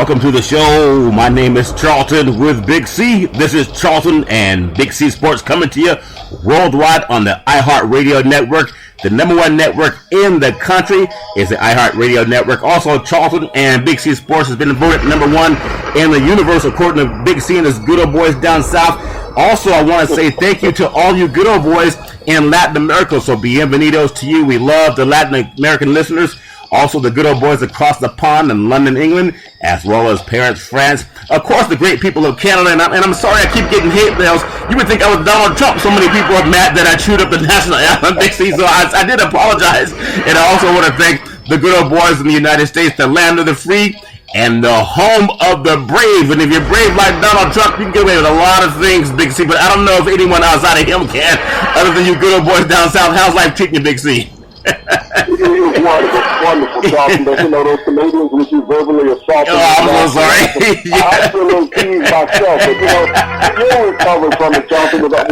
Welcome to the show. My name is Charlton with Big C. This is Charlton and Big C Sports coming to you worldwide on the iHeartRadio network. The number one network in the country is the iHeartRadio network. Also, Charlton and Big C Sports has been voted number one in the universe according to Big C and his good old boys down south. Also, I want to say thank you to all you good old boys in Latin America. So, bienvenidos to you. We love the Latin American listeners. Also, the good old boys across the pond in London, England, as well as Paris, France. Of course, the great people of Canada. And I'm sorry I keep getting hate mails. You would think I was Donald Trump. So many people are mad that I chewed up the national anthem, Big C. So I did apologize. And I also want to thank the good old boys in the United States, the land of the free and the home of the brave. And if you're brave like Donald Trump, you can get away with a lot of things, Big C. But I don't know if anyone outside of him can, other than you good old boys down south. How's life treating you, Big C? It was wonderful, Charlton, but you know, those Canadians which you verbally assaulted. Oh, I'm so sorry. I feel a little teased myself, but you know, you're recovering from it, Charlton, with all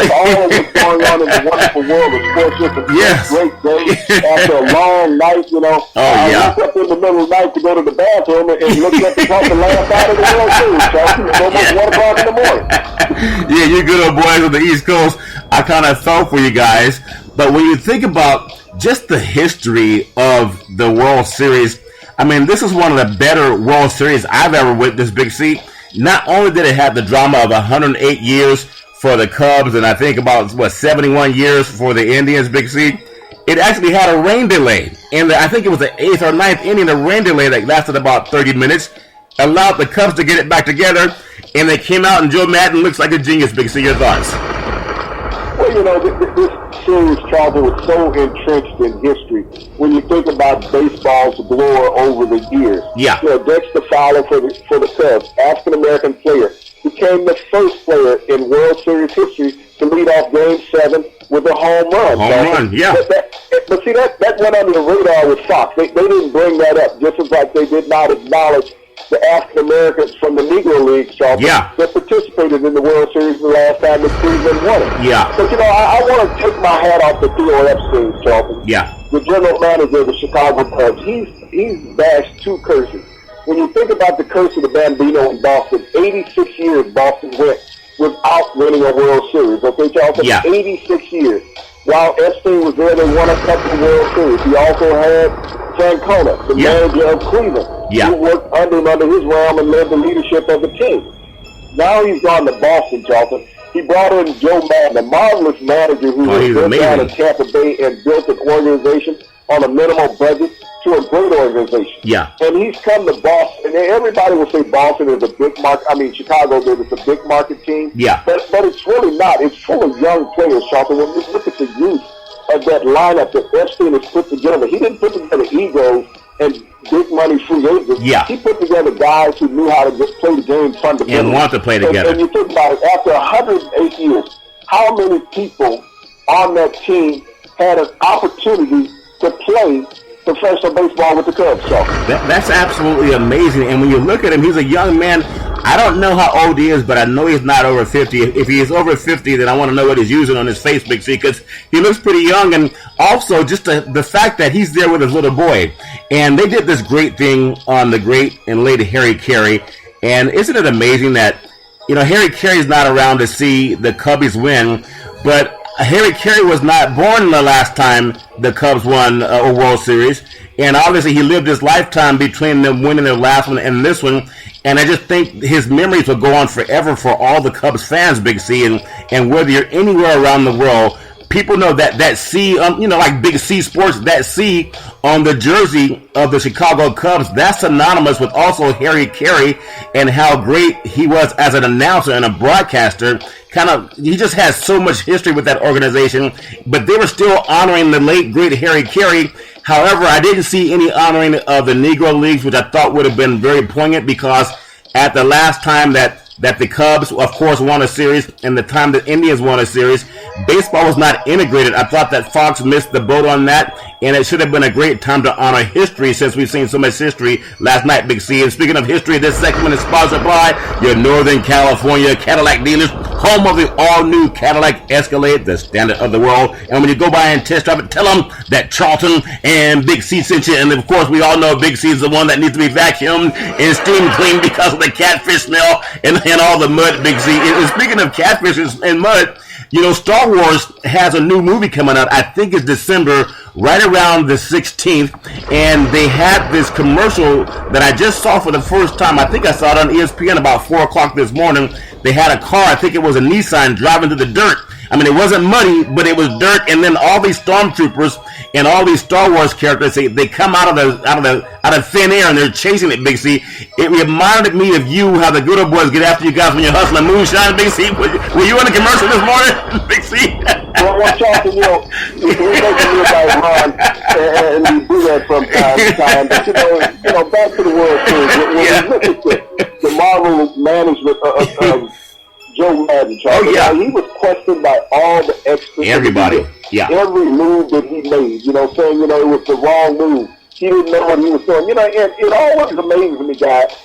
that's going on in the wonderful world of sports. Just a great day after a long night, you know. I woke up in the middle of the night to go to the bathroom and looked at the clock and laughed out of the World Series, Charlton. It's almost 1 o'clock in the morning. Yeah, you good old boys on the East Coast. I kind of felt for you guys, but when you think about just the history of the World Series, I mean, this is one of the better World Series I've ever witnessed, Big C. Not only did it have the drama of 108 years for the Cubs, and I think about, 71 years for the Indians, Big C, it actually had a rain delay. And I think it was the 8th or 9th inning, a rain delay that lasted about 30 minutes, allowed the Cubs to get it back together, and they came out, and Joe Madden looks like a genius, Big C. Your thoughts? Well, you know, this series, Charlton, was so entrenched in history. When you think about baseball's glory over the years, you know, Dexter Fowler for the Cubs, African-American player, became the first player in World Series history to lead off Game 7 with a home run. But see, that went under the radar with Fox. They didn't bring that up, just as like they did not acknowledge the African Americans from the Negro League, Charlton, that participated in the World Series the last time that Cleveland won it. But, you know, I want to take my hat off to Theo Epstein, Charlton. The general manager of the Chicago Cubs. He's bashed 2 curses. When you think about the curse of the Bambino in Boston, 86 years Boston went without winning a World Series. Okay, Charlton? 86 years. While Epstein was there, they won a couple of World Series. He also had Francona, the manager of Cleveland, who worked under his realm and led the leadership of the team. Now he's gone to Boston, Charlton. He brought in Joe Madden, a marvelous manager who was built down in Tampa Bay and built an organization on a minimal budget to a great organization. And he's come to Boston, and everybody will say Boston is a big market. I mean, Chicago is a big market team. But it's really not. It's full of young players, Charlton. When you look at the youth of that lineup that Epstein has put together, he didn't put together egos and big money free agents. He put together guys who knew how to just play the game fundamentally. And want to play together. And you think about it, after 108 years, how many people on that team had an opportunity to play professional baseball with the Cubs? So that's absolutely amazing. And when you look at him, he's a young man. I don't know how old he is, but I know he's not over 50. If he is over 50, then I want to know what he's using on his face, Big C, because he looks pretty young. And also just the fact that he's there with his little boy. And they did this great thing on the great and late Harry Carey. And isn't it amazing that, you know, Harry Carey's not around to see the Cubbies win, but Harry Carey was not born the last time the Cubs won a World Series, and obviously he lived his lifetime between them winning their last one and this one, and I just think his memories will go on forever for all the Cubs fans, Big C, and whether you're anywhere around the world, people know that C, you know, like Big C Sports, that C on the jersey of the Chicago Cubs, that's synonymous with also Harry Carey and how great he was as an announcer and a broadcaster. He just has so much history with that organization, but they were still honoring the late, great Harry Carey. However, I didn't see any honoring of the Negro Leagues, which I thought would have been very poignant, because at the last time that the Cubs, of course, won a series, and the time the Indians won a series, baseball was not integrated. I thought that Fox missed the boat on that, and it should have been a great time to honor history since we've seen so much history last night, Big C. And speaking of history, this segment is sponsored by your Northern California Cadillac dealers, home of the all-new Cadillac Escalade, the standard of the world. And when you go by and test drive it, tell them that Charlton and Big C sent you. And of course, we all know Big C is the one that needs to be vacuumed and steam cleaned because of the catfish smell and all the mud, Big C. And speaking of catfish and mud, you know, Star Wars has a new movie coming out. I think it's December, right around the 16th. And they had this commercial that I just saw for the first time. I think I saw it on ESPN about 4 o'clock this morning. They had a car, I think it was a Nissan, driving through the dirt. I mean, it wasn't muddy, but it was dirt. And then all these stormtroopers and all these Star Wars characters, they come out of thin air and they're chasing it, Big C. It reminded me of you, how the good old boys get after you guys when you're hustling moonshine, Big C. Were you in a commercial this morning, Big C? Well, Charlton, you know, we make a real guy run, and we do that from time to time. But you know, back to the World Series. When you look at the Marvel management of Joe Madden, Charlton, he was questioned by all the experts. Everybody, every move that he made, you know, saying, you know, it was the wrong move. He didn't know what he was doing. You know, and it always amazes me,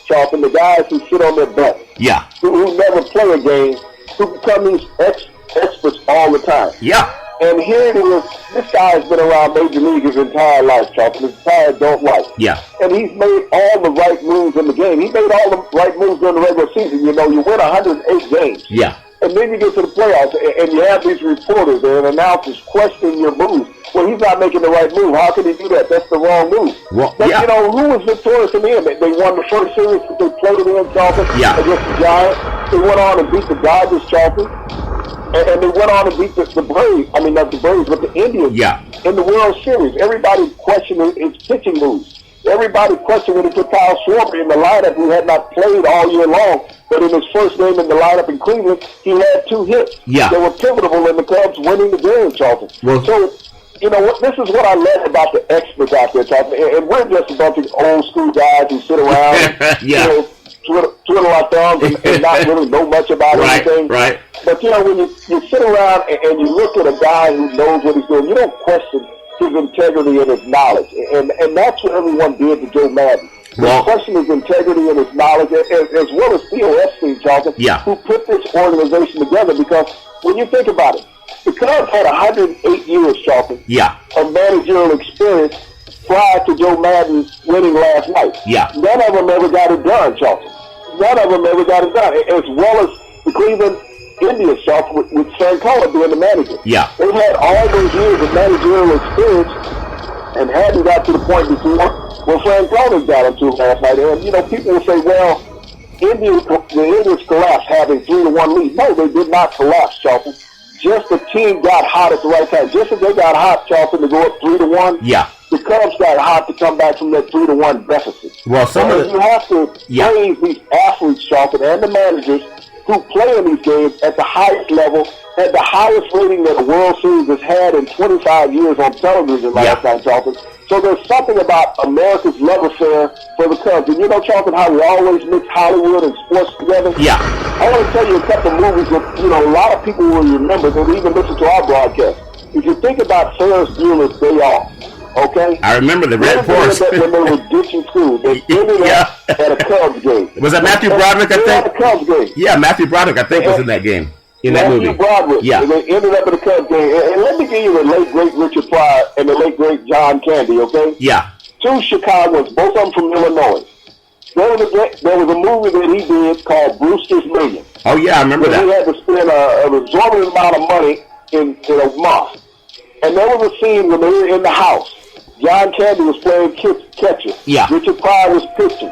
Charlton, the guys who sit on their butt, who never play a game, who become these experts all the time. And here it is, this guy's been around Major League his entire life, Charlton, his entire adult life. And he's made all the right moves in the game. He made all the right moves during the regular season. You know, you win 108 games. And then you get to the playoffs, and you have these reporters and announcers questioning your moves. Well, he's not making the right move. How can he do that? That's the wrong move. Well, but, you know, who was victorious in the end? They won the first series that they played in, Charlton, against the Giants. They went on and beat the Dodgers, Charlton. And they went on to beat the Braves. I mean, not the Braves, but the Indians in the World Series. Everybody questioned his pitching moves. Everybody questioned when he put Kyle Schwarber in the lineup, who had not played all year long. But in his first game in the lineup in Cleveland, he had 2 hits. They were pivotal in the Cubs winning the game, Charlton. So, you know, this is what I love about the experts out there, Charlton. And we're just a bunch of old school guys who sit around, you know, twiddle our thumbs and not really know much about anything. But, you know, when you sit around and you look at a guy who knows what he's doing, you don't question his integrity and his knowledge. And that's what everyone did to Joe Madden. They question his integrity and his knowledge, as well as Theo Epstein, Charlton, who put this organization together. Because when you think about it, the Cubs had 108 years, Charlton, of managerial experience prior to Joe Madden winning last night. None of them ever got it done, Charlton. None of them ever got it done. As well as the Cleveland Indians, Charlton, with Francona being the manager. They had all those years of managerial experience and hadn't got to the point before where Francona got into last night. And, you know, people will say, well, the Indians collapsed having 3-1 lead. No, they did not collapse, Charlton. Just the team got hot at the right time. Just as they got hot, Charlton, to go up 3-1. The Cubs got hot to come back from that 3-1 deficit. Well, you have to praise these athletes, Charlton, and the managers who play in these games at the highest level, at the highest rating that a World Series has had in 25 years on television last night, Charlton. So there's something about America's love affair for the Cubs. And you know, Charlton, how we always mix Hollywood and sports together? I want to tell you a couple of movies that, you know, a lot of people will remember that even listen to our broadcast. If you think about Ferris Bueller's Day Off, okay? I remember the Red Force. When they were ditching school, they ended up at a Cubs game. Was that Matthew Broderick, I think? At a Cubs game. Yeah, Matthew Broderick, I think, was in that game. In that movie. Broderick. They ended up at a Cubs game. And let me give you the late, great Richard Pryor and the late, great John Candy, okay? 2 Chicagoans, both of them from Illinois. There was a movie that he did called Brewster's Million. Oh, yeah, I remember that. He had to spend an exorbitant amount of money in a month. And there was a scene when they were in the house. John Candy was playing catcher. Richard Pryor was pitching.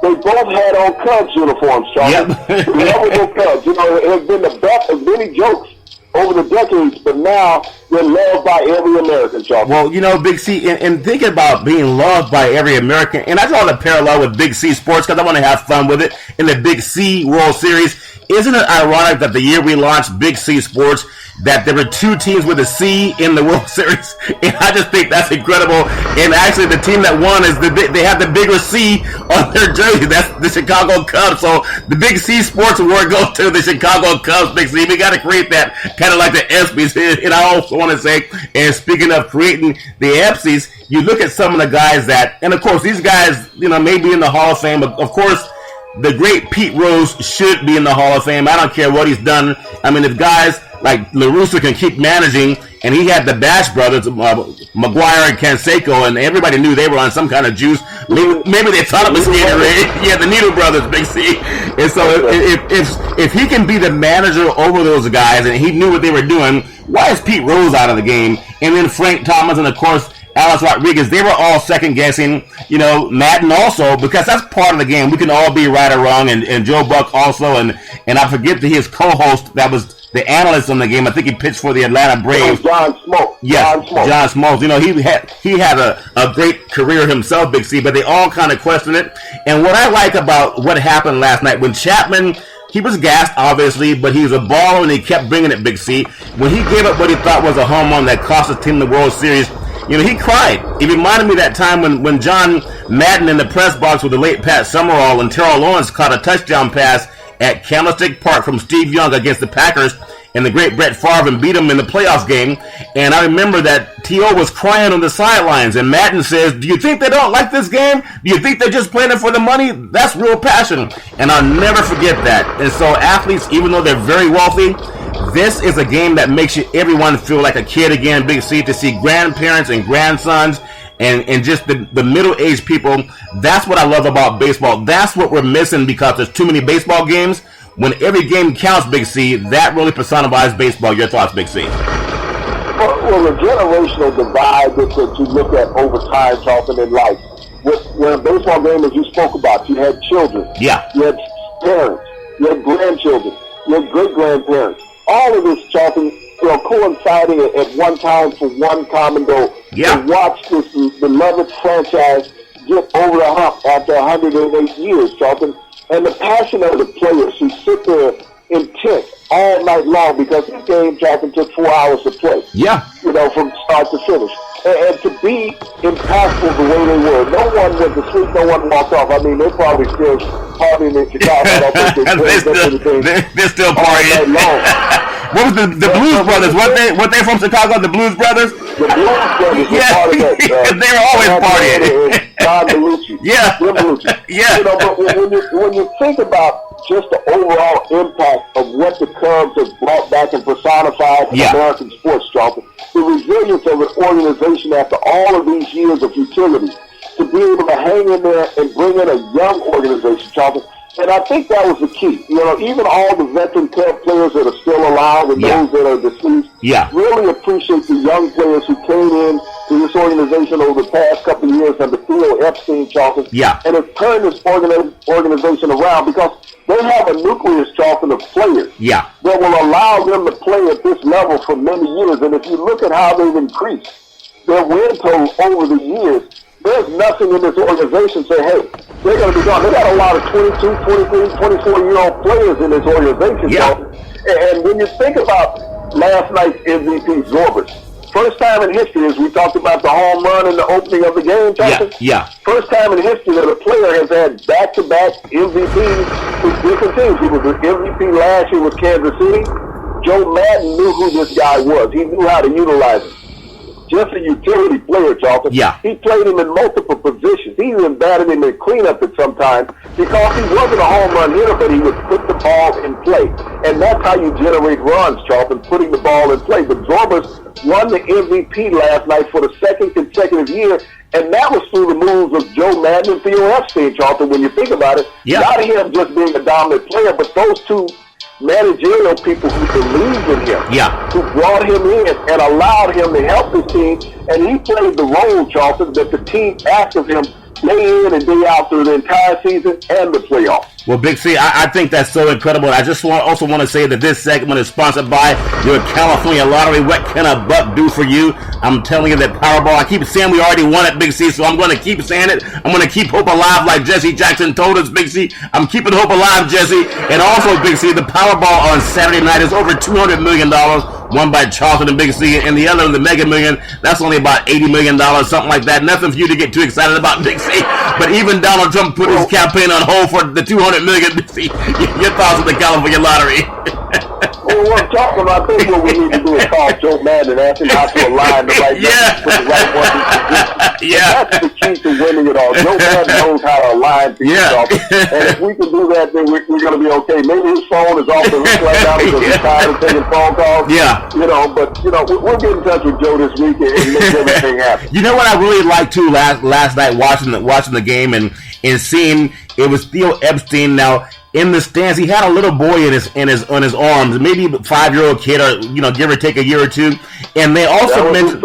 They both had on Cubs uniforms, Charlie. Lovable Cubs. You know, it has been the best of many jokes over the decades, but now they're loved by every American, Charlie. Well, you know, Big C, and thinking about being loved by every American, and I draw the parallel with Big C Sports because I want to have fun with it in the Big C World Series. isn't it ironic that the year we launched Big C Sports, that there were 2 teams with a C in the World Series? And I just think that's incredible. And actually, the team that won is they have the bigger C on their jersey. That's the Chicago Cubs. So the Big C Sports award goes to the Chicago Cubs. Big C. We got to create that kind of like the ESPYs. And I also want to say, and speaking of creating the ESPYs, you look at some of the guys that, and of course these guys, may be in the Hall of Fame, but of course the great Pete Rose should be in the Hall of Fame. I don't care what he's done. I mean, if guys like La Russa can keep managing, and he had the Bash brothers, McGuire and Canseco, and everybody knew they were on some kind of juice. Maybe they thought it was Gatorade. Yeah, the Needle brothers, Big C. And so if he can be the manager over those guys, and he knew what they were doing, why is Pete Rose out of the game? And then Frank Thomas, and of course Alex Rodriguez, they were all second guessing, Madden also, because that's part of the game. We can all be right or wrong, and Joe Buck also, and I forget that his co-host that was the analyst on the game. I think he pitched for the Atlanta Braves. John Smoltz. Yes, John Smoltz. He had a great career himself, Big C, but they all kind of questioned it. And what I like about what happened last night, when Chapman, he was gassed, obviously, but he was a baller and he kept bringing it, Big C. When he gave up what he thought was a home run that cost his team the World Series, he cried. It reminded me of that time when John Madden in the press box with the late Pat Summerall and Terrell Owens caught a touchdown pass at Candlestick Park from Steve Young against the Packers, and the great Brett Favre beat him in the playoffs game. And I remember that T.O. was crying on the sidelines, and Madden says, "Do you think they don't like this game? Do you think they're just playing it for the money? That's real passion." And I'll never forget that. And so athletes, even though they're very wealthy, this is a game that makes everyone feel like a kid again, Big C, to see grandparents and grandsons and just the middle-aged people. That's what I love about baseball. That's what we're missing because there's too many baseball games. When every game counts, Big C, that really personifies baseball. Your thoughts, Big C? Well, the generational divide that you look at over time, Charlton, in life. When a baseball game, as you spoke about, you had children. Yeah. You had parents. You had grandchildren. You had great-grandparents. All of this, Charlton, coinciding at one time for one common goal. Yeah. To watch this beloved franchise get over the hump after 108 years, Charlton. And the passion of the players who sit there intent all night long, because this game, Charlton, took 4 hours to play. Yeah. From start to finish. And to be impactful the way they were. No one went to sleep, no one walked off. I mean, they're probably still partying in Chicago. They're still partying. What was the Blues Brothers? What they from Chicago? The Blues Brothers? The Blues Brothers were part of that. They were always partying. John Belushi. Yeah. Yeah. But when you think about just the overall impact of what the Cubs have brought back and personified in American sports, Charlton, the resilience of an organization after all of these years of futility, to be able to hang in there and bring in a young organization, Charlton. And I think that was the key. Even all the veteran Cub players that are still alive and those that are deceased, really appreciate the young players who came in to this organization over the past couple of years under Theo Epstein, Charlton, and have turned this organization around, because they have a nucleus, Charlton, of players that will allow them to play at this level for many years. And if you look at how they've increased their win total over the years, there's nothing in this organization say, hey, they're going to be gone. They got a lot of 22, 23, 24-year-old players in this organization. And when you think about last night's MVP, Zorbas, first time in history, as we talked about the home run in the opening of the game, first time in history that a player has had back-to-back MVPs with different teams. He was the MVP last year with Kansas City. Joe Madden knew who this guy was. He knew how to utilize him. Just a utility player, Charlton. He played him in multiple positions. He even batted him in cleanup at some time, because he wasn't a home run hitter, but he would put the ball in play. And that's how you generate runs, Charlton, putting the ball in play. But Zorbas won the MVP last night for the second consecutive year, and that was through the moves of Joe Madden and Theo Epstein, Charlton, when you think about it. Not him just being a dominant player, but those two managerial people who believed in him, who brought him in and allowed him to help his team, and he played the role, Charlton, that the team asked of him day in and day out through the entire season and the playoffs. Well, Big C, I think that's so incredible. I just also want to say that this segment is sponsored by your California Lottery. What can a buck do for you? I'm telling you that Powerball, I keep saying we already won it, Big C, so I'm going to keep saying it. I'm going to keep hope alive like Jesse Jackson told us, Big C. I'm keeping hope alive, Jesse. And also, Big C, the Powerball on Saturday night is over $200 million. One by Charlton Big C, and the other, the Mega Million, that's only about $80 million, something like that. Nothing for you to get too excited about, Big C. But even Donald Trump put his campaign on hold for the $200 million, Big C. Your thoughts on the California Lottery? Well, what I'm talking about, I think what we need to do is call Joe Madden and ask him how to align the right message for the right one. That's the key to winning it all. Joe Madden knows how to align people. And if we can do that, then we're going to be okay. Maybe his phone is off the hook right now because he's tired of taking phone calls. But we'll get in touch with Joe this week and make everything happen. You know what I really liked too last night watching the game and seeing it was Theo Epstein now. In the stands, he had a little boy on his arms, maybe a 5-year-old kid, or give or take a year or two. And they also mentioned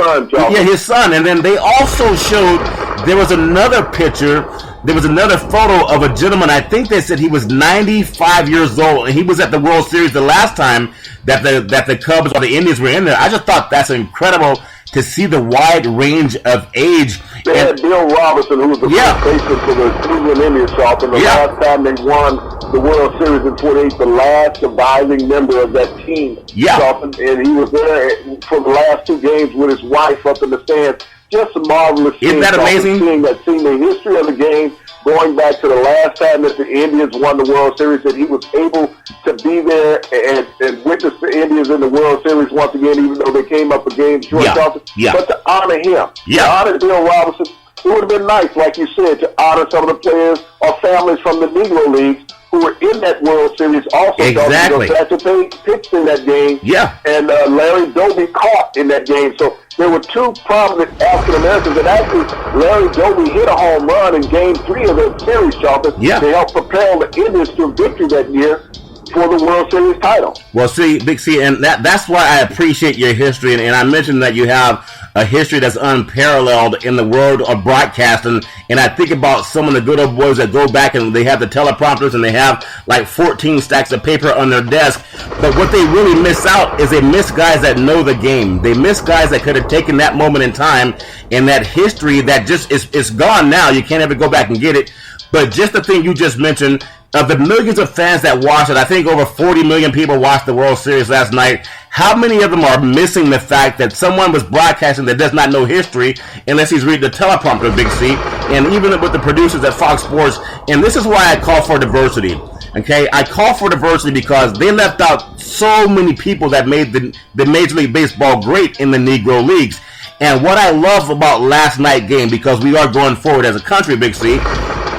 his son. And then they also showed there was another picture. There was another photo of a gentleman. I think they said he was 95 years old, and he was at the World Series the last time that the Cubs or the Indians were in there. I just thought that's incredible to see the wide range of age. They had Bill Robinson, who was the first baseman for the Cleveland Indians, Charlton. The last time they won the World Series in 48, the last surviving member of that team, Charlton. And he was there for the last 2 games with his wife up in the stands. Just a marvelous scene. Isn't that amazing? Seeing the history of the game, going back to the last time that the Indians won the World Series, that he was able to be there and witness the Indians in the World Series once again, even though they came up a game short. But to honor him, to honor Bill Robinson, it would have been nice, like you said, to honor some of the players or families from the Negro Leagues who were in that World Series also. Exactly. Thatcher pitched in that game. And Larry Doby caught in that game. So there were 2 prominent African Americans, and actually Larry Doby hit a home run in Game 3 of the series, Charlton, to help propel the Indians to victory that year for the World Series title. Well, see, Big C, and that's why I appreciate your history, and I mentioned that you have a history that's unparalleled in the world of broadcasting, and I think about some of the good old boys that go back and they have the teleprompters and they have like 14 stacks of paper on their desk, but what they really miss out is they miss guys that know the game. They miss guys that could have taken that moment in time and that history that just is gone now. You can't ever go back and get it. But just the thing you just mentioned, of the millions of fans that watched it, I think over 40 million people watched the World Series last night. How many of them are missing the fact that someone was broadcasting that does not know history unless he's reading the teleprompter, Big C, and even with the producers at Fox Sports. And this is why I call for diversity. Okay, I call for diversity because they left out so many people that made the Major League Baseball great in the Negro Leagues. And what I love about last night's game, because we are going forward as a country, Big C,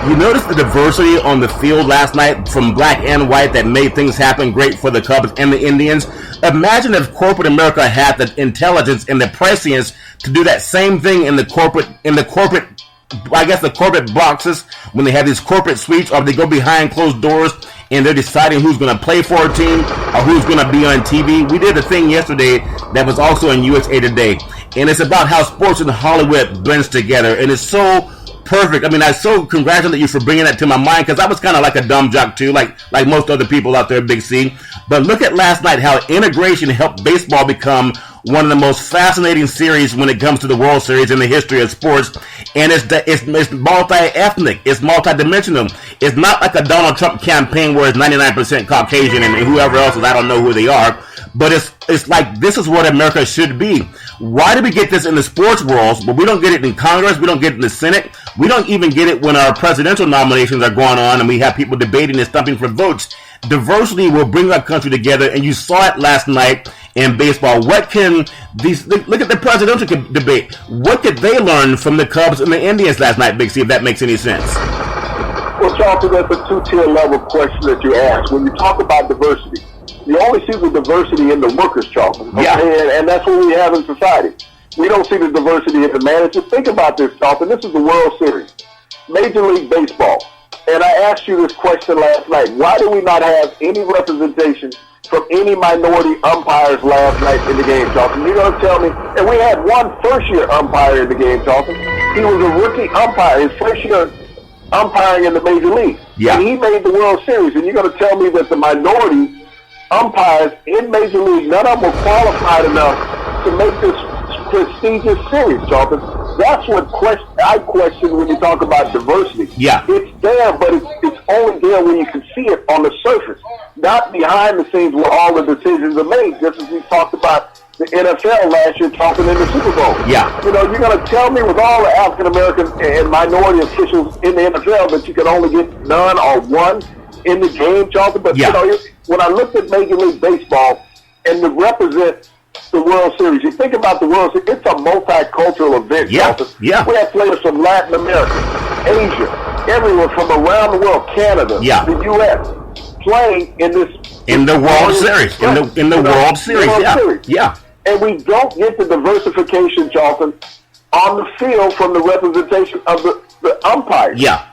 you notice the diversity on the field last night from black and white that made things happen great for the Cubs and the Indians. Imagine if corporate America had the intelligence and the prescience to do that same thing in the corporate, the corporate boxes when they have these corporate suites, or they go behind closed doors and they're deciding who's going to play for a team or who's going to be on TV. We did a thing yesterday that was also in USA Today, and it's about how sports and Hollywood blends together, and it's so perfect. I mean, I so congratulate you for bringing that to my mind, because I was kind of like a dumb jock too, like most other people out there, Big C. But look at last night, how integration helped baseball become one of the most fascinating series when it comes to the World Series in the history of sports. And it's multi-ethnic, it's multi-dimensional. It's not like a Donald Trump campaign where it's 99% Caucasian and whoever else is, I don't know who they are. But it's like, this is what America should be. Why do we get this in the sports world, but we don't get it in Congress, we don't get it in the Senate, we don't even get it when our presidential nominations are going on and we have people debating and stumping for votes? Diversity will bring our country together, and you saw it last night in baseball. What can look at the presidential debate. What could they learn from the Cubs and the Indians last night, Big C, if that makes any sense? Well, Charlton, that's a 2-tier level question that you asked. When you talk about diversity, you only see the diversity in the workers, Charlton. Okay? And that's what we have in society. We don't see the diversity in the managers. Think about this, Charlton. This is the World Series, Major League Baseball. And I asked you this question last night. Why do we not have any representation from any minority umpires last night in the game, Charlton? You're going to tell me, and we had one first-year umpire in the game, Charlton. He was a rookie umpire. His first year umpiring in the major league. Yeah. And he made the World Series. And you're going to tell me that the minority umpires in major league, none of them were qualified enough to make this prestigious series, Charlton. That's what I question when you talk about diversity. Yeah. It's there, but it's only there when you can see it on the surface, not behind the scenes where all the decisions are made, just as we talked about the NFL last year talking in the Super Bowl. Yeah. You know, you're going to tell me with all the African-American and minority officials in the NFL that you can only get none or one in the game, Charlton? But, yeah. You know, when I looked at Major League Baseball and to represent the World Series, you think about the World Series, it's a multicultural event, Charlton. Yeah. We have players from Latin America, Asia, everywhere from around the world, Canada, the U.S., playing in this... In the World Series. In the World Series, yeah. And we don't get the diversification, Charlton, on the field from the representation of the umpires. Yeah.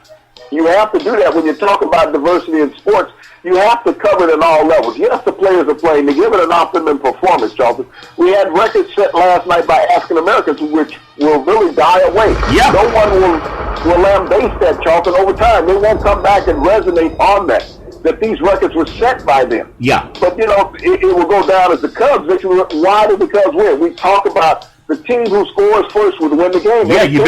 You have to do that when you talk about diversity in sports. You have to cover it at all levels. Yes, the players are playing to give it an optimum performance, Charlton. We had records set last night by African Americans, which will really die away. Yeah. No one will lambaste that, Charlton, over time. They won't come back and resonate on that these records were set by them. Yeah. But, you know, it will go down as the Cubs victory. Why did the Cubs win? We talk about the team who scores first would win the game. Yeah, you've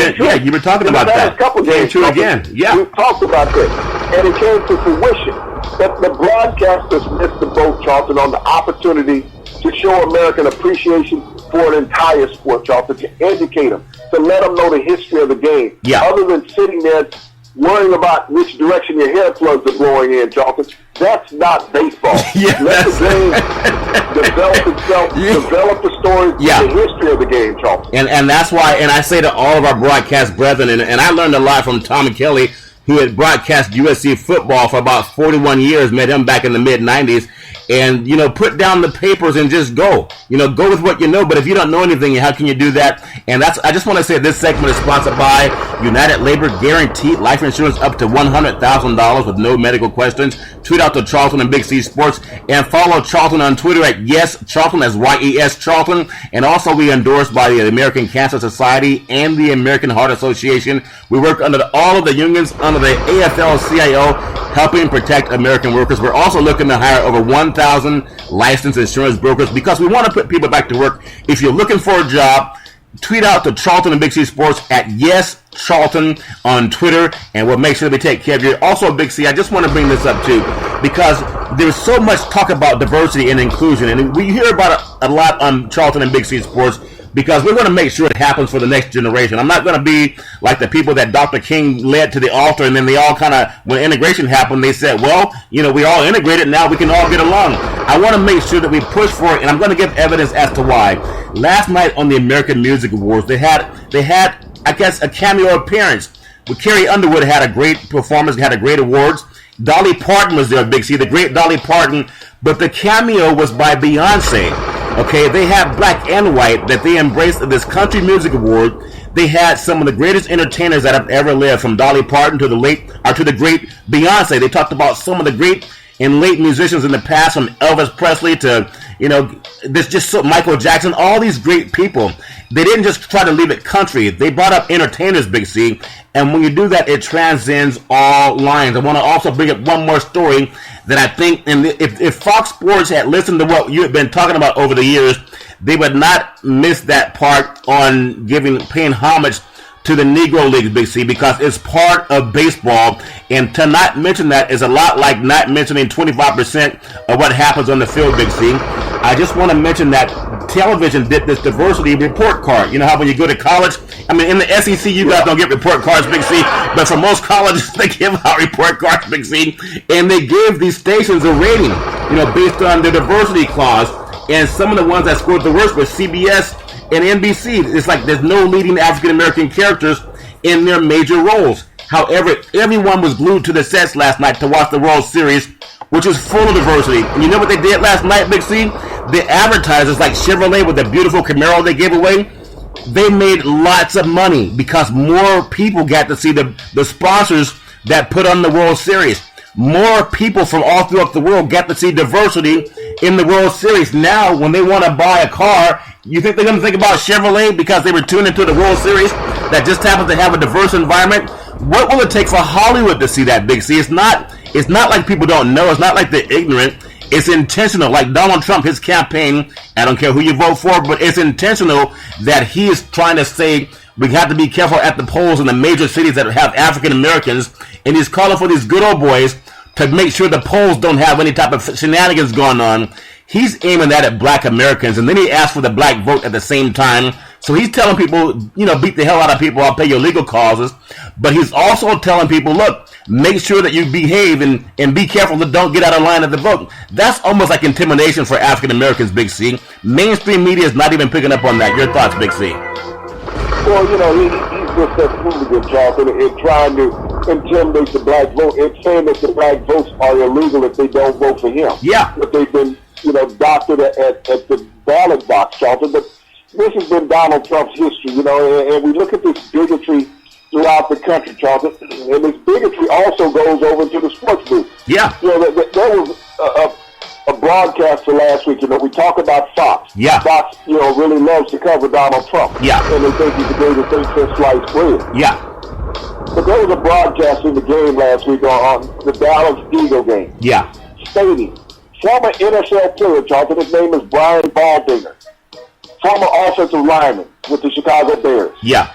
been talking about that. Couple games, Game 2 again. Yeah. We've talked about this. And it came to fruition. But the broadcasters missed the boat, Charlton, on the opportunity to show American appreciation for an entire sport, Charlton, to educate them, to let them know the history of the game. Yeah. Other than sitting there worrying about which direction your hair plugs are blowing in, Charlton. That's not baseball. Yeah, let the game develop itself, develop the story, the history of the game, Charlton. And that's why, and I say to all of our broadcast brethren, and I learned a lot from Tom Kelly, who had broadcast USC football for about 41 years, met him back in the mid-90s, and, you know, put down the papers and just go. You know, go with what you know, but if you don't know anything, how can you do that? And I just want to say this segment is sponsored by United Labor Guaranteed Life Insurance up to $100,000 with no medical questions. Tweet out to Charlton and Big C Sports, and follow Charlton on Twitter at YesCharlton, that's YES Charlton. And also we endorsed by the American Cancer Society and the American Heart Association. We work under all of the unions under the AFL-CIO, helping protect American workers. We're also looking to hire over 1,000 licensed insurance brokers because we want to put people back to work. If you're looking for a job, tweet out to Charlton and Big C Sports at YesCharlton on Twitter, and we'll make sure that we take care of you. Also, Big C, I just want to bring this up too, because there's so much talk about diversity and inclusion, and we hear about it a lot on Charlton and Big C Sports, because we're going to make sure it happens for the next generation. I'm not going to be like the people that Dr. King led to the altar, and then they all kind of, when integration happened, they said, well, you know, we all integrated, now we can all get along. I want to make sure that we push for it, and I'm going to give evidence as to why. Last night on the American Music Awards, they had, I guess, a cameo appearance. Carrie Underwood had a great performance, had a great awards. Dolly Parton was there, Big C, the great Dolly Parton, but the cameo was by Beyonce. Okay, they had black and white that they embraced at this country music award. They had some of the greatest entertainers that have ever lived, from Dolly Parton to the great Beyonce. They talked about some of the great and late musicians in the past, from Elvis Presley to, you know, Michael Jackson, all these great people. They didn't just try to leave it country. They brought up entertainers, Big C, and when you do that, it transcends all lines. I want to also bring up one more story that I think, and if Fox Sports had listened to what you had been talking about over the years, they would not miss that part on paying homage to the Negro Leagues, Big C, because it's part of baseball, and to not mention that is a lot like not mentioning 25% of what happens on the field, Big C. I just want to mention that television did this diversity report card. You know how when you go to college, I mean, in the SEC, you guys don't get report cards, Big C, but for most colleges, they give out report cards, Big C, and they give these stations a rating, you know, based on the diversity clause, and some of the ones that scored the worst were CBS and NBC. It's like there's no leading African-American characters in their major roles. However, everyone was glued to the sets last night to watch the World Series, which is full of diversity. And you know what they did last night, Big C? The advertisers, like Chevrolet with the beautiful Camaro they gave away, they made lots of money because more people got to see the sponsors that put on the World Series. More people from all throughout the world got to see diversity in the World Series. Now, when they want to buy a car, you think they're going to think about Chevrolet because they were tuned into the World Series that just happens to have a diverse environment? what will it take for Hollywood to see that, Big C? It's not like people don't know. It's not like they're ignorant. It's intentional. Like Donald Trump, his campaign, I don't care who you vote for, but it's intentional that he is trying to say we have to be careful at the polls in the major cities that have African Americans, and he's calling for these good old boys to make sure the polls don't have any type of shenanigans going on. He's aiming that at black Americans, and then he asks for the black vote at the same time. So he's telling people, beat the hell out of people, I'll pay your legal causes. But he's also telling people, look, make sure that you behave and be careful that don't get out of line at the vote. That's almost like intimidation for African Americans, Big C. Mainstream media is not even picking up on that. Your thoughts, Big C? Well, he's just that hooligan, Charlton, and trying to intimidate the black vote and saying that the black votes are illegal if they don't vote for him. Yeah. But they've been, doctored at the ballot box, Charlton. But this has been Donald Trump's history, and we look at this bigotry throughout the country, Charlton, and this bigotry also goes over into the sports booth. Yeah. There was a broadcaster last week, we talk about Fox. Yeah. Fox, really loves to cover Donald Trump. Yeah. And they think he's the greatest thing since sliced bread. Yeah. But there was a broadcast in the game last week on the Dallas Eagle game. Yeah. Stating, former NFL player, Charlton, his name is Brian Baldinger, former offensive lineman with the Chicago Bears. Yeah.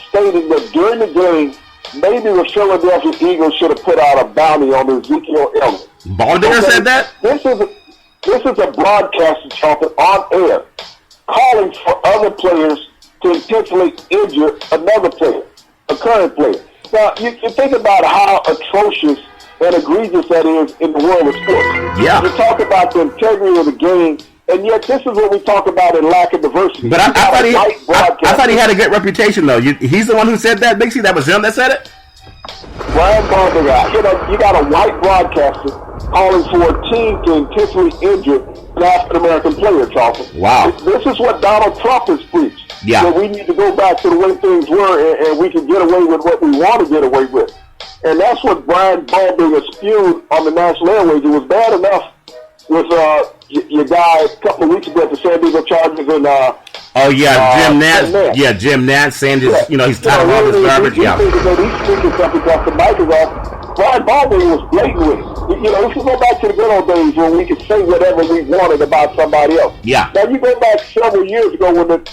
Stating that during the game, maybe the Philadelphia Eagles should have put out a bounty on Ezekiel Elliott. Baldinger said that? This is a broadcaster, Charlton, on air, calling for other players to intentionally injure another player, a current player. Now, you think about how atrocious and egregious that is in the world of sports. Yeah. You talk about the integrity of the game, and yet this is what we talk about in lack of diversity. But I thought he had a good reputation, though. He's the one who said that, Big C? That was him that said it? Brian Baldinger, you got a white broadcaster calling for a team to intentionally injure an African-American player, Charlton. Wow. This is what Donald Trump has preached. Yeah. So we need to go back to the way things were, and we can get away with what we want to get away with. And that's what Brian Baldinger spewed on the national airways. It was bad enough with your guy a couple of weeks ago at the San Diego Chargers and Jim Nantz. Yeah, Jim Nantz saying just, he's tired of all this garbage. Yeah. He's speaking something because the mic is off. Brian Baldinger was blatant with it. If you go back to the good old days when we could say whatever we wanted about somebody else. Yeah. Now, you go back several years ago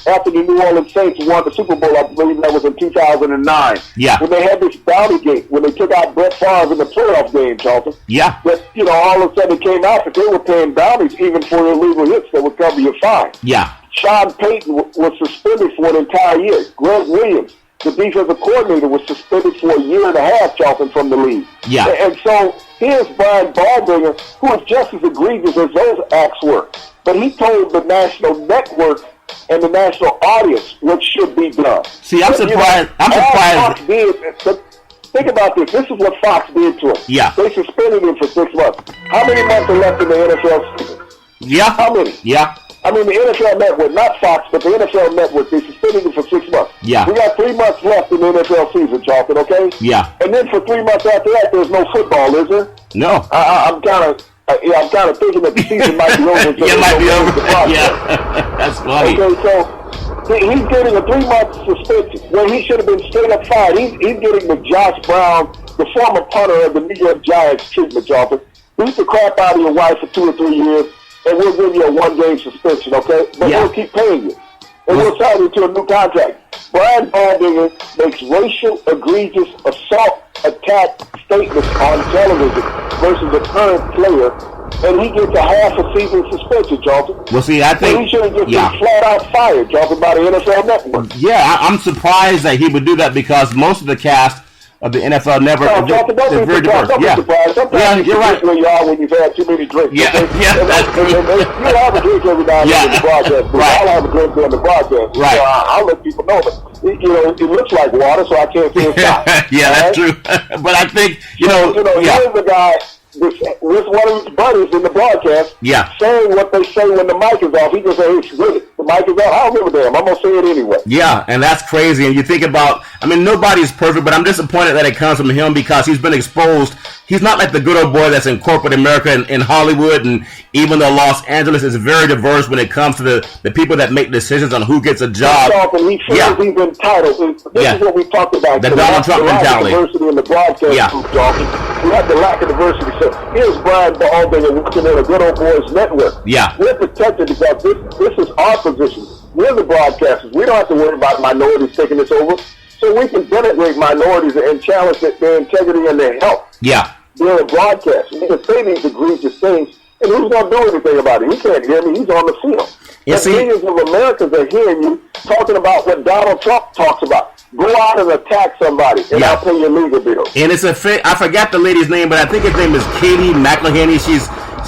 after the New Orleans Saints won the Super Bowl, I believe that was in 2009. Yeah. When they had this bounty gate, when they took out Brett Favre in the playoff game, Charlton. Yeah. But, all of a sudden it came out that they were paying bounties even for illegal hits that would cover your fine. Yeah. Sean Payton was suspended for an entire year. Greg Williams, the defensive coordinator, was suspended for a year and a half, Charlton, from the league. Yeah. And so here's Brian Baldinger, who is just as egregious as those acts were. But he told the national network and the national audience what should be done. See, I'm surprised. Fox did, think about this. This is what Fox did to him. Yeah. They suspended him for 6 months. How many months are left in the NFL season? Yeah. How many? Yeah. I mean, the NFL Network, not Fox, but the NFL Network, they suspended him for 6 months. Yeah. We got 3 months left in the NFL season, Charlton, okay? Yeah. And then for 3 months after that, there's no football, is there? No. I'm kind of thinking that the season might be over. Yeah, it might be over. Yeah. That's funny. Okay, so he's getting a 3-month suspension when he should have been straight up fired. He's getting the Josh Brown, the former punter of the New York Giants treatment, Charlton. Beat the crap out of your wife for 2 or 3 years, and we'll give you a 1-game suspension, okay? But we'll keep paying you. And we'll sign you to a new contract. Brian Baldinger makes racial, egregious, assault, attack statements on television versus a current player, and he gets a half-a-season suspension, Charlton. Well, see, I think... he should have just been flat-out fired, Charlton, by the NFL Network. Yeah, I'm surprised that he would do that because most of the cast of the NFL Network is very diverse. Sometimes you're right. Where you are when you've had too many drinks. Yeah, that's true. You'll have a drink every now and then in the broadcast. Right. I'll have a drink during the broadcast. Right. I'll let people know, but it looks like water, so I can't say it's not. Yeah, that's true. But I think here's the guy with one of his buddies in the broadcast saying what they say when the mic is off. He just says, hey, it's good. The mic is off. I don't give a damn. I'm going to say it anyway. Yeah, and that's crazy. And you think about, I mean, nobody's perfect, but I'm disappointed that it comes from him because he's been exposed. He's not like the good old boy that's in corporate America and in Hollywood, and even though Los Angeles is very diverse when it comes to the people that make decisions on who gets a job. He feels he's entitled. This is what we talked about. The Donald Trump mentality. Diversity in the broadcast group, Dalton. We have the lack of diversity. So here's Brian Baldwin working in a good old boys network. Yeah. We're protected because this is our position. We're the broadcasters. We don't have to worry about minorities taking this over. So we can denigrate minorities and challenge their integrity and their health. Yeah. During a broadcast. We can say these egregious things, and who's going to do anything about it? He can't hear me. He's on the field. Millions of Americans are hearing you talking about what Donald Trump talks about. Go out and attack somebody, and I'll pay your legal bill. And it's I forgot the lady's name, but I think his name is Katie McElhaney.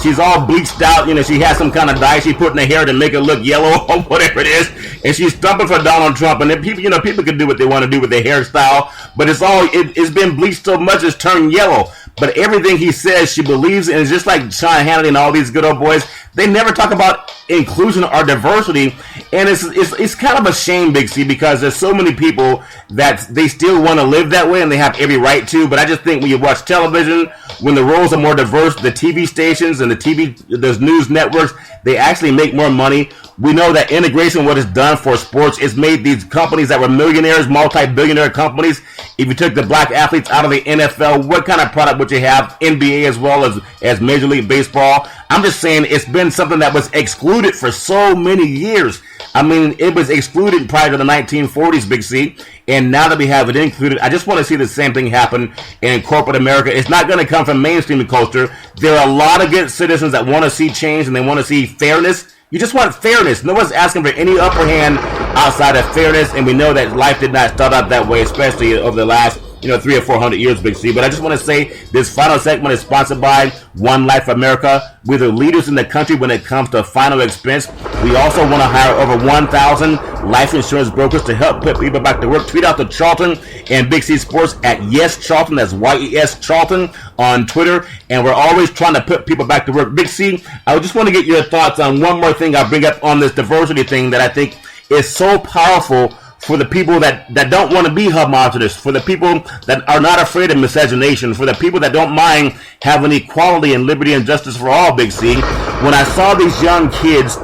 She's all bleached out. You know, she has some kind of dye she put in her hair to make it look yellow or whatever it is. And she's stumping for Donald Trump. And then people can do what they want to do with their hairstyle, but it's been bleached so much it's turned yellow. But everything he says, she believes in. It's just like Sean Hannity and all these good old boys. They never talk about inclusion or diversity, and it's kind of a shame, Big C, because there's so many people that they still want to live that way, and they have every right to. But I just think when you watch television, when the roles are more diverse, the TV stations and those news networks, they actually make more money. We know that integration, what it's done for sports, is made these companies that were millionaires, multi-billionaire companies. If you took the black athletes out of the NFL, what kind of product would you have? NBA as well as Major League Baseball. I'm just saying it's been something that was excluded for so many years. I mean, it was excluded prior to the 1940s, Big C. And now that we have it included, I just want to see the same thing happen in corporate America. It's not going to come from mainstream culture. There are a lot of good citizens that want to see change and they want to see fairness. You just want fairness. No one's asking for any upper hand outside of fairness, and we know that life did not start out that way, especially over the last 300 or 400 years, Big C. But I just want to say this final segment is sponsored by One Life America. We're the leaders in the country when it comes to final expense. We also want to hire over 1,000 life insurance brokers to help put people back to work. Tweet out to Charlton and Big C Sports at Yes Charlton. That's YES Charlton on Twitter. And we're always trying to put people back to work. Big C, I just want to get your thoughts on one more thing I'll bring up on this diversity thing that I think is so powerful for the people that don't want to be homogynous, for the people that are not afraid of miscegenation, for the people that don't mind having equality and liberty and justice for all, Big C. When I saw these young kids,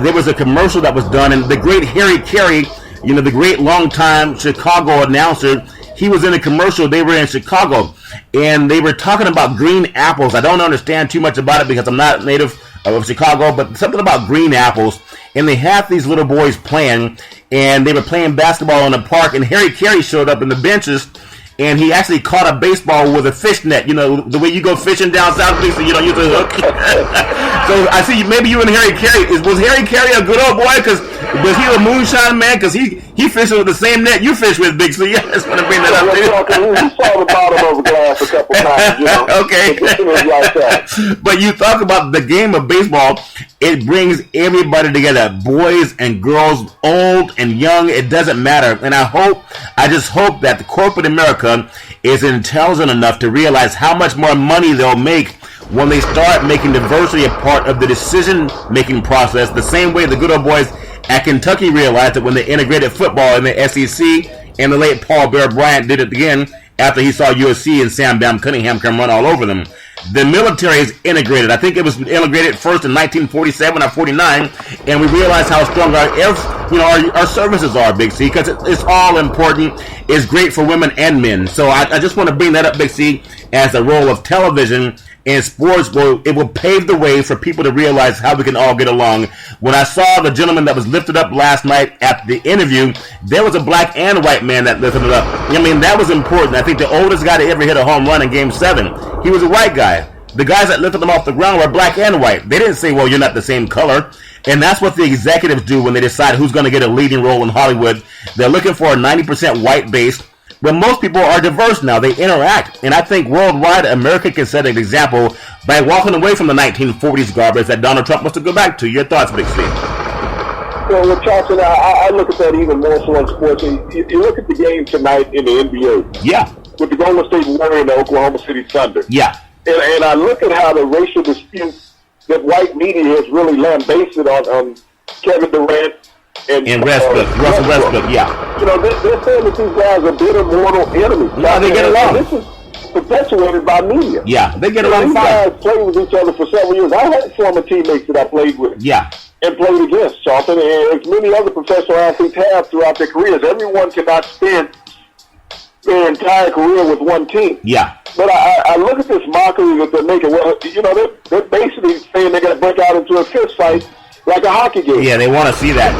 there was a commercial that was done, and the great Harry Carey, the great longtime Chicago announcer, he was in a commercial. They were in Chicago, and they were talking about green apples. I don't understand too much about it because I'm not native of Chicago, but something about green apples. And they had these little boys playing, and they were playing basketball in the park, and Harry Carey showed up in the benches, and he actually caught a baseball with a fish net. The way you go fishing down south, so you don't use a hook. So I see maybe you and Harry Carey. Was Harry Carey a good old boy? Because was he a moonshine man? Because he fished with the same net you fish with, Big C. I just want to bring that up. We saw the bottom of a glass a couple times. Okay. But you talk about the game of baseball. It brings everybody together, boys and girls, old and young. It doesn't matter. And I just hope that the corporate America is intelligent enough to realize how much more money they'll make when they start making diversity a part of the decision-making process, the same way the good old boys at Kentucky realized it when they integrated football in the SEC, and the late Paul Bear Bryant did it again after he saw USC and Sam Bam Cunningham come run all over them. The military is integrated. I think it was integrated first in 1947 or 49, and we realized how strong our services are, Big C, because it's all important. It's great for women and men. So I just want to bring that up, Big C, as a role of television and sports. It will pave the way for people to realize how we can all get along. When I saw the gentleman that was lifted up last night at the interview, there was a black and white man that lifted it up. I mean, that was important. I think the oldest guy to ever hit a home run in Game 7, he was a white guy. The guys that lifted them off the ground were black and white. They didn't say, well, you're not the same color. And that's what the executives do when they decide who's going to get a leading role in Hollywood. They're looking for a 90% white base. But most people are diverse now. They interact. And I think worldwide, America can set an example by walking away from the 1940s garbage that Donald Trump wants to go back to. Your thoughts, Big C? Well, Charlton, I look at that even more so in sports. You look at the game tonight in the NBA. Yeah. With the Golden State Warriors and the Oklahoma City Thunder. Yeah. And I look at how the racial dispute that white media has really lambasted on Kevin Durant and Russell Westbrook, yeah. You know, they're saying that these guys are bitter mortal enemies. No, they get along. This is perpetuated by media. Yeah, they get along these fine. These guys played with each other for several years. I had former teammates that I played with. Yeah. And played against, Charlton, and as many other professional athletes have throughout their careers. Everyone cannot spend their entire career with one team. Yeah. But I look at this mockery that they're making. Well, you know, they're basically saying they're going to break out into a fist fight like a hockey game. Yeah, they want to see that.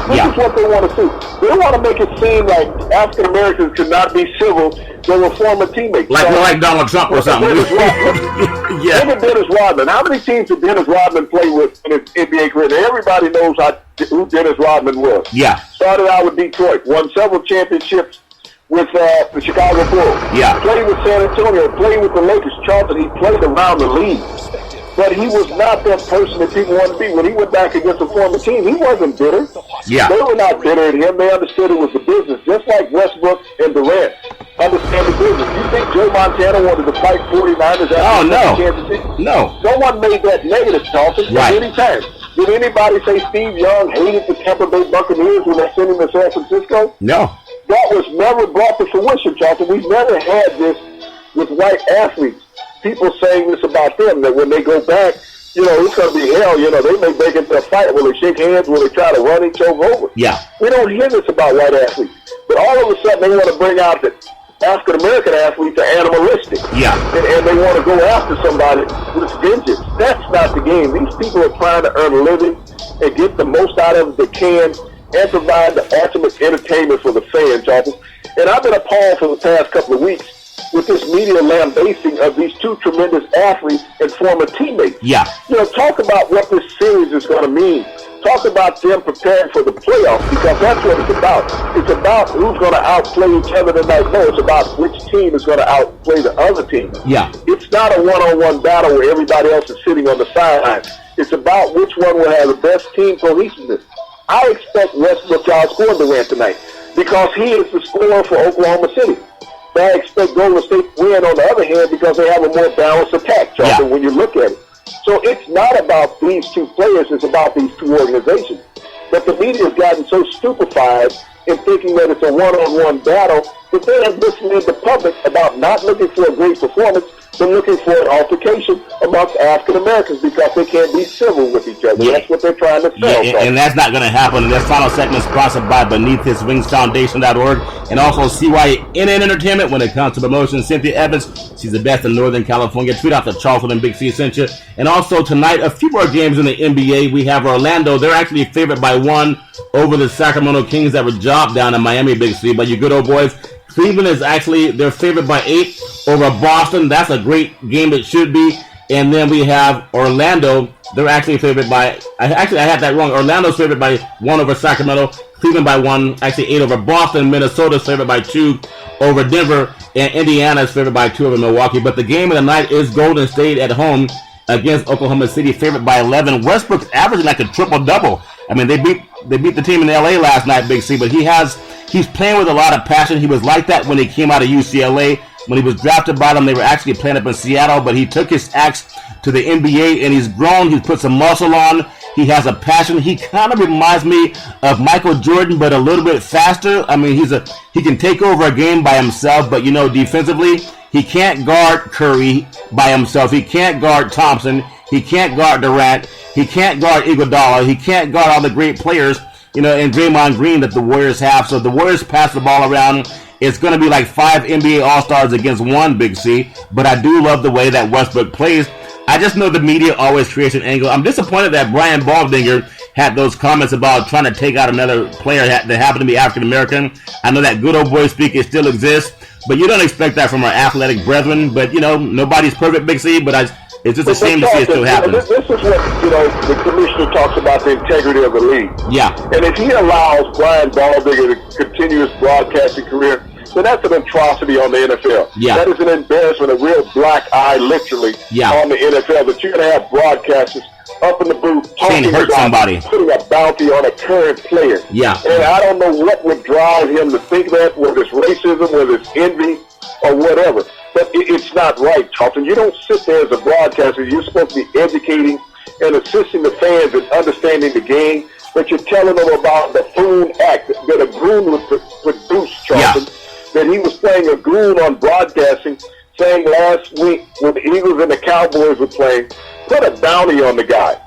This is what they want to see. They want to make it seem like African Americans could not be civil. They were former teammates. Like Donald Trump or something. Yeah. Look at Dennis Rodman. How many teams did Dennis Rodman play with in his NBA career? And everybody knows who Dennis Rodman was. Yeah. Started out with Detroit. Won several championships with the Chicago Bulls. Yeah. Played with San Antonio. Played with the Lakers. Charlton, he played around the league. But he was not that person that people wanted to be. When he went back against a former team, he wasn't bitter. Yeah. They were not bitter at him. They understood it was the business, just like Westbrook and Durant understand the business. You think Joe Montana wanted to fight 49ers after Kansas City? No. No one made that negative, Charlton, at any time. Did anybody say Steve Young hated the Tampa Bay Buccaneers when they sent him to San Francisco? No. That was never brought to fruition, Charlton. We've never had this with white athletes. People saying this about them, that when they go back, you know, it's going to be hell. You know, they may break into a fight. Will they shake hands? Will they try to run each other over? Yeah. We don't hear this about white athletes. But all of a sudden, they want to bring out that African-American athletes are animalistic. Yeah. And they want to go after somebody with vengeance. That's not the game. These people are trying to earn a living and get the most out of it they can and provide the ultimate entertainment for the fans, Charlton. And I've been appalled for the past couple of weeks with this media lambasting of these two tremendous athletes and former teammates. Yeah. You know, talk about what this series is going to mean. Talk about them preparing for the playoffs, because that's what it's about. It's about who's going to outplay each other tonight. No, it's about which team is going to outplay the other team. Yeah. It's not a one-on-one battle where everybody else is sitting on the sidelines. It's about which one will have the best team cohesiveness. I expect Westbrook to outscore Durant tonight because he is the scorer for Oklahoma City. But I expect Golden State to win on the other hand because they have a more balanced attack, Charlton, when you look at it. So it's not about these two players, it's about these two organizations. But the media has gotten so stupefied in thinking that it's a one-on-one battle that they have misled the public about not looking for a great performance, but looking for an altercation amongst African Americans because they can't be civil with each other. That's what they're trying to sell. Yeah, and that's not going to happen. This final segment is sponsored by BeneathHisWingsFoundation.org and also CYNN Entertainment when it comes to promotion. Cynthia Evans, she's the best in Northern California. Tweet out to Charlton Big C sent you. And also tonight, a few more games in the NBA. We have Orlando. They're actually favored by 1 over the Sacramento Kings that were jobbed down in Miami, Big C. But you good old boys. Cleveland is actually, they're favored by 8 over Boston. That's a great game it should be. And then we have Orlando. They're actually favored by, I had that wrong. Orlando's favored by 1 over Sacramento. Cleveland by 1, actually 8 over Boston. Minnesota's favored by 2 over Denver. And Indiana is favored by 2 over Milwaukee. But the game of the night is Golden State at home against Oklahoma City, favored by 11. Westbrook's averaging like a triple-double. I mean, they beat the team in L.A. last night, Big C, but he's playing with a lot of passion. He was like that when he came out of UCLA. When he was drafted by them, they were actually playing up in Seattle, but he took his axe to the NBA, and he's grown. He's put some muscle on. He has a passion. He kind of reminds me of Michael Jordan, but a little bit faster. I mean, he can take over a game by himself, but, you know, defensively, he can't guard Curry by himself. He can't guard Thompson. He can't guard Durant. He can't guard Iguodala. He can't guard all the great players, you know, and Draymond Green that the Warriors have. So the Warriors pass the ball around. It's going to be like 5 NBA All-Stars against 1, Big C. But I do love the way that Westbrook plays. I just know the media always creates an angle. I'm disappointed that Brian Baldinger had those comments about trying to take out another player that happened to be African-American. I know that good old boy speak still exists. But you don't expect that from our athletic brethren. But, you know, nobody's perfect, Big C. But it's just a shame to see it still happen. This is what, you know, the commissioner talks about the integrity of the league. Yeah. And if he allows Brian Baldinger to continue his broadcasting career, then that's an atrocity on the NFL. Yeah. That is an embarrassment, a real black eye, literally, on the NFL. That you're going to have broadcasters up in the booth talking about somebody, putting a bounty on a current player. Yeah. And I don't know what would drive him to think that, whether it's racism, whether it's envy, or whatever. But it's not right, Charlton. You don't sit there as a broadcaster. You're supposed to be educating and assisting the fans in understanding the game. But you're telling them about the buffoon act that a goon that he was playing a goon on broadcasting, saying last week when the Eagles and the Cowboys were playing, put a bounty on the guy.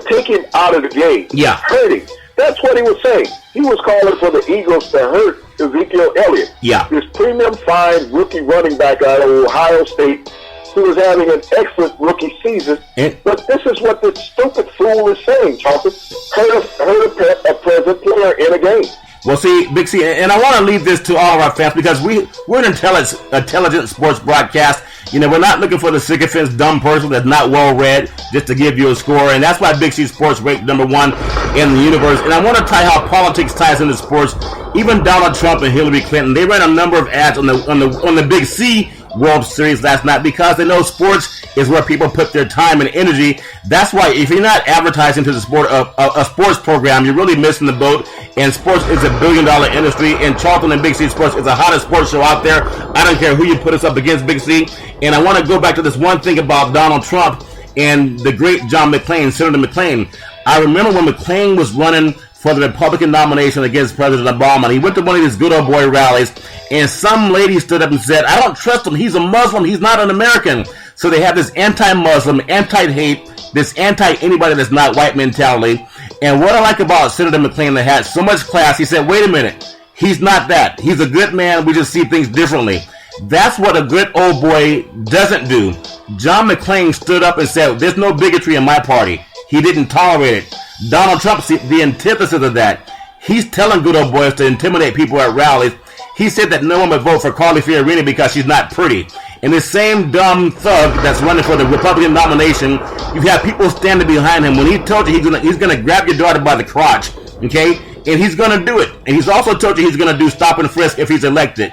Take him out of the game. Yeah. Hurt him. That's what he was saying. He was calling for the Eagles to hurt Ezekiel Elliott. Yeah. This premium fine rookie running back out of Ohio State who was having an excellent rookie season. But this is what this stupid fool is saying, Charlton. Hurt a present player in a game. Well, see, Big C, and I want to leave this to all of our fans because we're an intelligent sports broadcast. We're not looking for the sycophant's dumb person that's not well-read just to give you a score, and that's why Big C Sports ranked number 1 in the universe. And I want to tie how politics ties into sports. Even Donald Trump and Hillary Clinton, they ran a number of ads on the Big C World Series last night because they know sports is where people put their time and energy. That's why if you're not advertising to the sport a sports program, you're really missing the boat. And sports is $1 billion industry, and Charlton and Big C Sports is the hottest sports show out there. I don't care who you put us up against, Big C. And I want to go back to this one thing about Donald Trump and the great John McClain, Senator McClain. I remember when McClain was running for the Republican nomination against President Obama, and he went to one of these good old boy rallies, and some lady stood up and said, I don't trust him, he's a Muslim, he's not an American. So they have this anti-Muslim, anti-hate, this anti-anybody that's not white mentality. And what I like about Senator McClain that had so much class, he said, wait a minute, he's not that. He's a good man, we just see things differently. That's what a good old boy doesn't do. John McClain stood up and said, there's no bigotry in my party. He didn't tolerate it. Donald Trump, the antithesis of that. He's telling good old boys to intimidate people at rallies. He said that no one would vote for Carly Fiorina because she's not pretty. And this same dumb thug that's running for the Republican nomination, you have people standing behind him when he told you he's gonna grab your daughter by the crotch, okay? And he's gonna do it. And he's also told you he's gonna do stop and frisk if he's elected.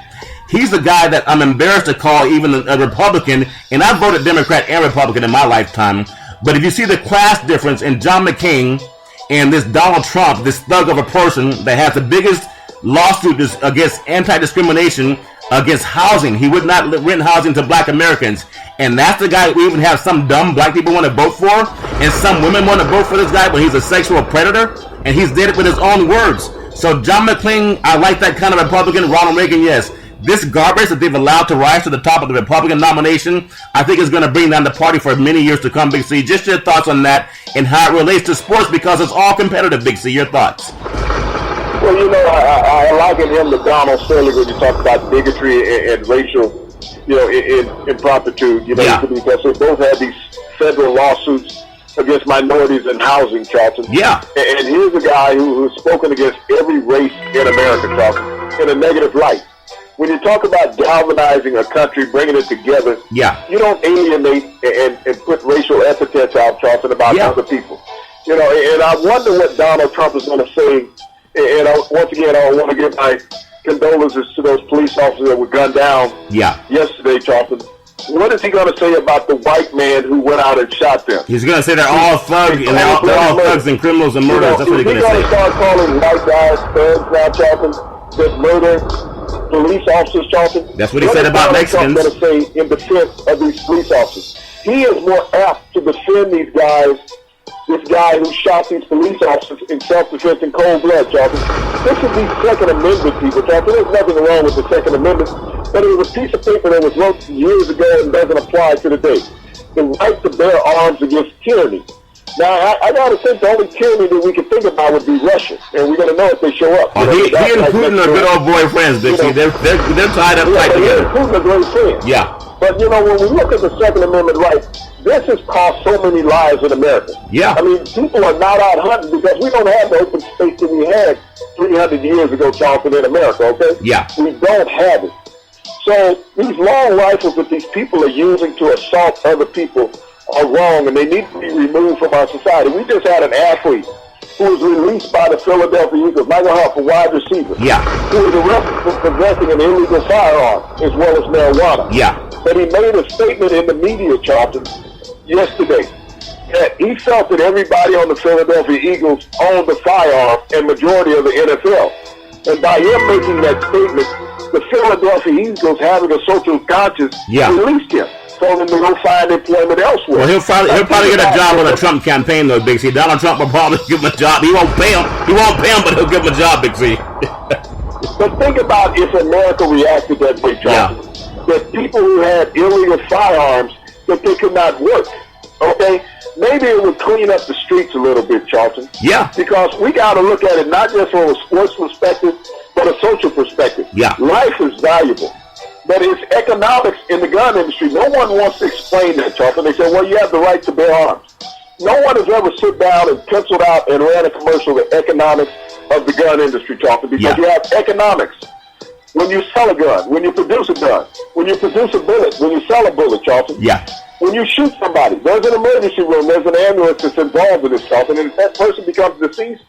He's the guy that I'm embarrassed to call even a Republican, and I voted Democrat and Republican in my lifetime. But if you see the class difference in John McCain and this Donald Trump, this thug of a person that has the biggest lawsuit against anti-discrimination against housing. He would not rent housing to black Americans. And that's the guy we even have some dumb black people want to vote for, and some women want to vote for this guy, but he's a sexual predator, and he's did it with his own words. So John McCain, I like that kind of Republican. Ronald Reagan, yes. This garbage that they've allowed to rise to the top of the Republican nomination, I think is going to bring down the party for many years to come, Big C. Just your thoughts on that and how it relates to sports, because it's all competitive, Big C. Your thoughts? Well, I liken him to Donald Sterling when you talk about bigotry and racial, impromptu, yeah. Because they both had these federal lawsuits against minorities in housing, Charlton. Yeah. And here's a guy who's spoken against every race in America, Charlton, in a negative light. When you talk about galvanizing a country, bringing it together, yeah, you don't alienate and put racial epithets out, Charlton, about other people. And I wonder what Donald Trump is going to say. And once again, I want to give my condolences to those police officers that were gunned down yesterday, Charlton. What is he going to say about the white man who went out and shot them? He's going to say they're all thugs, and they're all thugs and criminals and murderers. That's what he's going to say. He's going to start calling white guys thugs now, Charlton, that murder police officers, Charlton. That's what he said about Mexicans. What is Donald Trump going to say in defense of these police officers? He is more apt to defend these guys, this guy who shot these police officers in self-defense in cold blood, Charlton. This is the Second Amendment, people, Charlton. There's nothing wrong with the Second Amendment, but it was a piece of paper that was wrote years ago and doesn't apply to today. The right to bear arms against tyranny. Now, I got to think the only tyranny that we can think about would be Russia, and we're going to know if they show up. He and Putin are good old boy friends, Big C. They're tied up tight together. Putin are great friends. Yeah. But, when we look at the Second Amendment right, this has cost so many lives in America. Yeah. I mean, people are not out hunting because we don't have the open space that we had 300 years ago, Charlton, in America, okay? Yeah. We don't have it. So these long rifles that these people are using to assault other people are wrong, and they need to be removed from our society. We just had an athlete who was released by the Philadelphia Eagles, Michael Huff, a wide receiver, who was arrested for possessing an illegal firearm as well as marijuana. Yeah. But he made a statement in the media, Charlton, yesterday that he felt that everybody on the Philadelphia Eagles owned the firearm and majority of the NFL. And by him making that statement, the Philadelphia Eagles, having a social conscience, released him. Told him to go find employment elsewhere. Well, he'll probably get a job on the Trump campaign, though, Big C. Donald Trump will probably give him a job. He won't pay him, but he'll give him a job, Big C. But think about if America reacted that way, Charlton. That people who had illegal firearms, that they could not work. Okay? Maybe it would clean up the streets a little bit, Charlton. Yeah. Because we got to look at it not just from a sports perspective, but a social perspective. Yeah. Life is valuable. But it's economics in the gun industry. No one wants to explain that, Charlton. They say, well, you have the right to bear arms. No one has ever sit down and penciled out and ran a commercial with economics of the gun industry, Charlton, because you have economics. When you sell a gun, when you produce a gun, when you produce a bullet, when you sell a bullet, Charlton. Yeah. When you shoot somebody, there's an emergency room, there's an ambulance that's involved in this, Charlton, and if that person becomes deceased,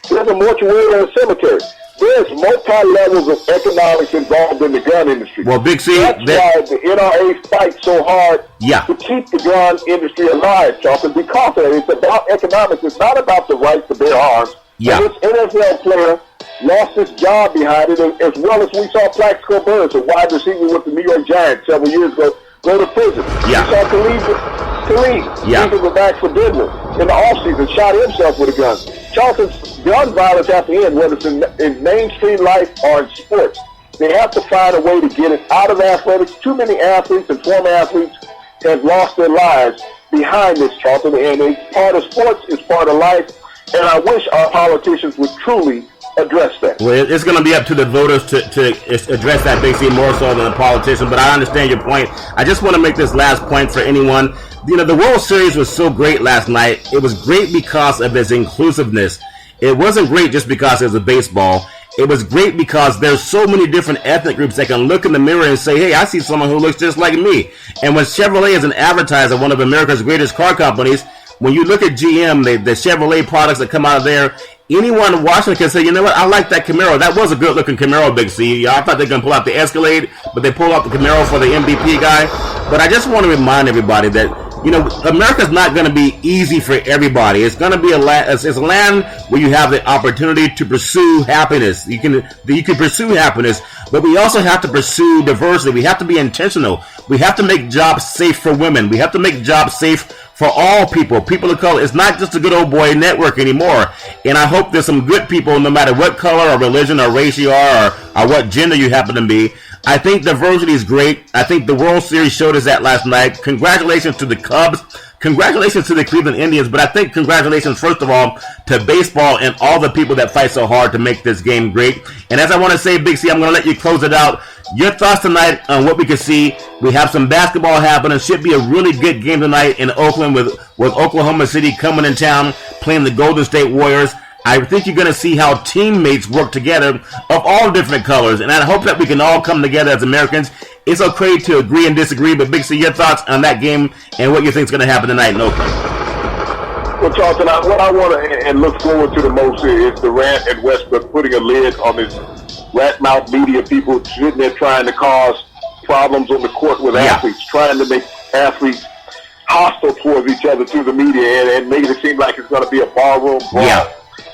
there's a mortuary and a cemetery. There's multi-levels of economics involved in the gun industry. Well, Big C, that's why the NRA fights so hard to keep the gun industry alive, Charlton, because it's about economics. It's not about the right to bear arms. Yeah. And this NFL player lost his job behind it, as well as we saw Plaxico Burress, a wide receiver with the New York Giants several years ago, go to prison. Yeah. We saw Khalid, defensive back for Denver, in the offseason, shot himself with a gun. Charlton's gun violence at the end, whether it's in mainstream life or in sports, they have to find a way to get it out of athletics. Too many athletes and former athletes have lost their lives behind this, Charlton, and it's part of sports, it's part of life, and I wish our politicians would truly address that. Well, it's going to be up to the voters to address that, Big C, more so than the politicians, but I understand your point. I just want to make this last point for anyone. You know, the World Series was so great last night. It was great because of its inclusiveness. It wasn't great just because it was a baseball. It was great because there's so many different ethnic groups that can look in the mirror and say, hey, I see someone who looks just like me. And when Chevrolet is an advertiser, one of America's greatest car companies, when you look at GM, the Chevrolet products that come out of there, anyone watching can say, you know what, I like that Camaro. That was a good-looking Camaro, Big C. I thought they were going to pull out the Escalade, but they pulled out the Camaro for the MVP guy. But I just want to remind everybody that, you know, America's not going to be easy for everybody. It's going to be it's a land where you have the opportunity to pursue happiness. You can pursue happiness, but we also have to pursue diversity. We have to be intentional. We have to make jobs safe for women. We have to make jobs safe for all people of color. It's not just a good old boy network anymore. And I hope there's some good people, no matter what color or religion or race you are or what gender you happen to be. I think diversity is great. I think the World Series showed us that last night. Congratulations to the Cubs. Congratulations to the Cleveland Indians. But I think congratulations, first of all, to baseball and all the people that fight so hard to make this game great. And as I want to say, Big C, I'm going to let you close it out. Your thoughts tonight on what we can see. We have some basketball happening. Should be a really good game tonight in Oakland with Oklahoma City coming in town, playing the Golden State Warriors. I think you're going to see how teammates work together of all different colors, and I hope that we can all come together as Americans. It's okay to agree and disagree, but Big C, your thoughts on that game and what you think is going to happen tonight in Oakland? Well, Charlton, what I want to and look forward to the most is Durant and Westbrook putting a lid on this rat-mouth media people sitting there trying to cause problems on the court with athletes, trying to make athletes hostile towards each other through the media and making it seem like it's going to be a barroom brawl.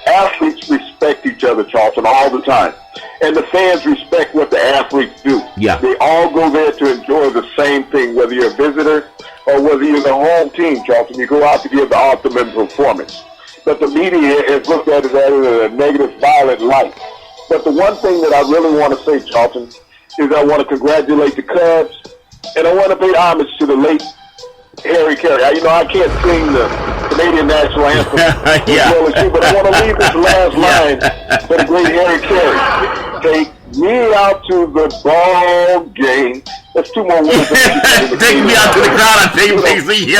Athletes respect each other, Charlton, all the time. And the fans respect what the athletes do. They all go there to enjoy the same thing, whether you're a visitor or whether you're the home team, Charlton. You go out to give the optimum performance. But the media has looked at it as a negative, violent light. But the one thing that I really want to say, Charlton, is I want to congratulate the Cubs, and I want to pay homage to the late Harry Carey. You know, I can't sing the Canadian national anthem as well as you, but I want to leave this last line for the great Harry Carey. Take me out to the ball game. That's two more words. Take me out to the crowd and take me.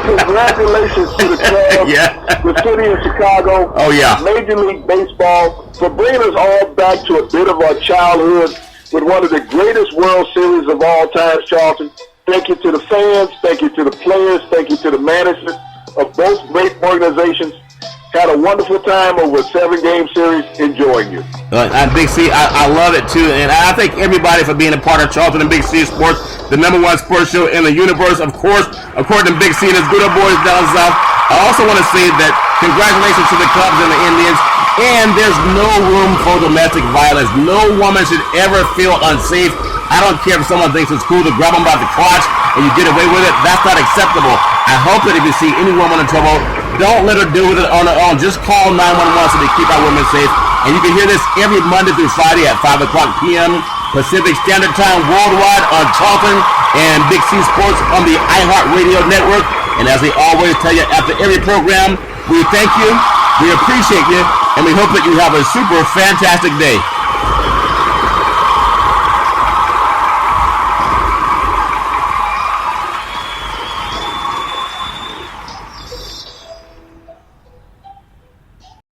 Congratulations to the Cubs, the city of Chicago, Major League Baseball, for bringing us all back to a bit of our childhood with one of the greatest World Series of all time, Charlton. Thank you to the fans. Thank you to the players. Thank you to the management of both great organizations. Had a wonderful time over a 7-game series. Enjoying you. Big C, I love it too. And I thank everybody for being a part of Charlton and Big C Sports, the #1 sports show in the universe. Of course, according to Big C and his good old boys down south. I also want to say that congratulations to the Cubs and the Indians. And there's no room for domestic violence. No woman should ever feel unsafe. I don't care if someone thinks it's cool to grab them by the crotch and you get away with it. That's not acceptable. I hope that if you see any woman in trouble, don't let her deal with it on her own. Just call 911 so they keep our women safe. And you can hear this every Monday through Friday at 5 o'clock p.m. Pacific Standard Time worldwide on Charlton and Big C Sports on the iHeartRadio network. And as we always tell you after every program, we thank you, we appreciate you, and we hope that you have a super fantastic day.